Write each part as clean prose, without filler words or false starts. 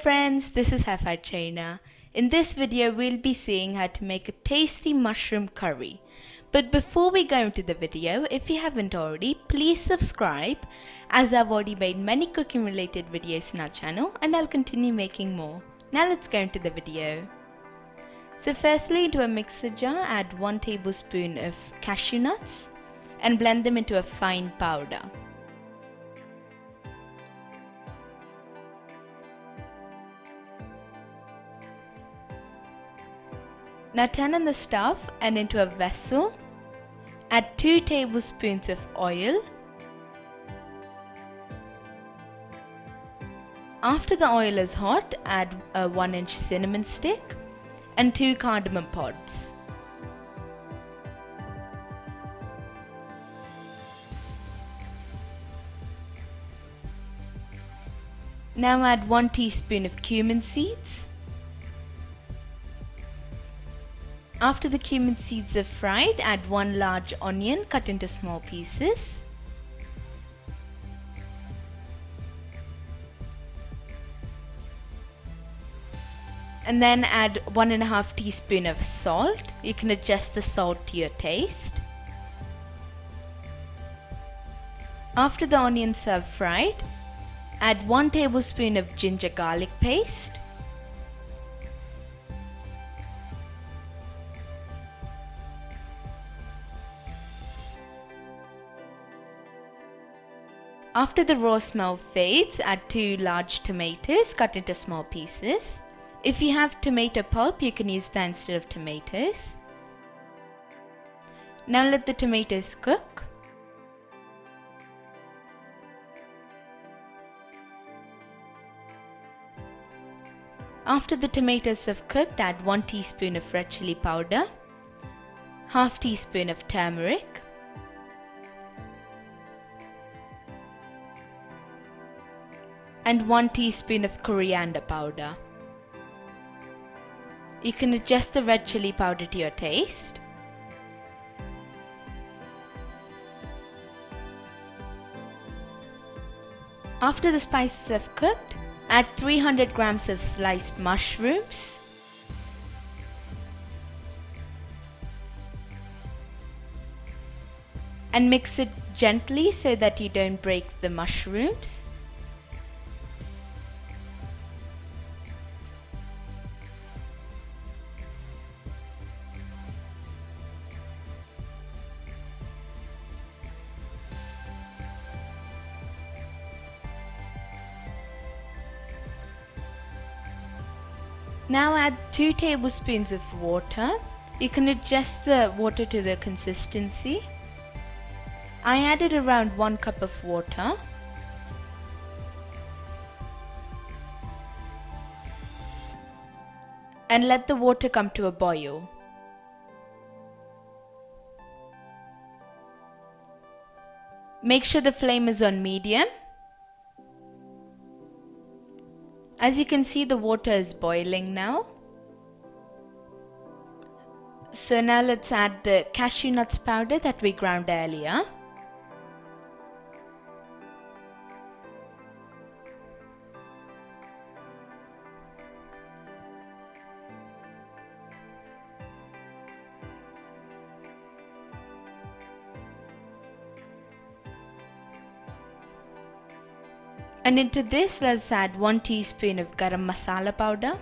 friends, this is Hi5 China. In this video we'll be seeing how to make a tasty mushroom curry. But before we go into the video, if you haven't already, please subscribe, as I've already made many cooking related videos on our channel and I'll continue making more. Now let's go into the video. So firstly, into a mixer jar add 1 tablespoon of cashew nuts and blend them into a fine powder. Now turn on the stove and into a vessel, add 2 tablespoons of oil. After the oil is hot, add a 1-inch cinnamon stick and 2 cardamom pods. Now add 1 teaspoon of cumin seeds. After the cumin seeds are fried, add 1 large onion cut into small pieces. And then add 1.5 teaspoon of salt. You can adjust the salt to your taste. After the onions are fried, add 1 tablespoon of ginger garlic paste. After the raw smell fades, add 2 large tomatoes cut into small pieces. If you have tomato pulp, you can use that instead of tomatoes. Now let the tomatoes cook. After the tomatoes have cooked, add 1 teaspoon of red chilli powder, half teaspoon of turmeric, and 1 teaspoon of coriander powder. You can adjust the red chilli powder to your taste. After the spices have cooked, add 300 grams of sliced mushrooms, and mix it gently so that you don't break the mushrooms. Now add 2 tablespoons of water. You can adjust the water to the consistency. I added around 1 cup of water. And let the water come to a boil. Make sure the flame is on medium. As you can see, the water is boiling now. So now let's add the cashew nuts powder that we ground earlier. And into this, let's add 1 teaspoon of Garam Masala powder,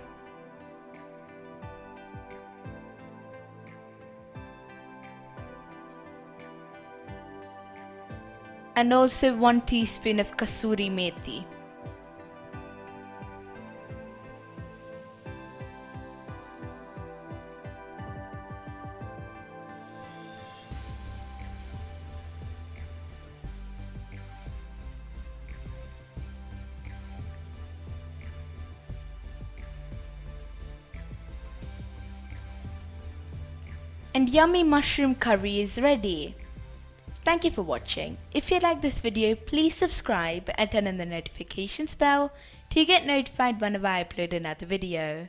and also 1 teaspoon of Kasuri Methi. And yummy mushroom curry is ready. Thank you for watching. If you like this video, please subscribe and turn on the notifications bell to get notified whenever I upload another video.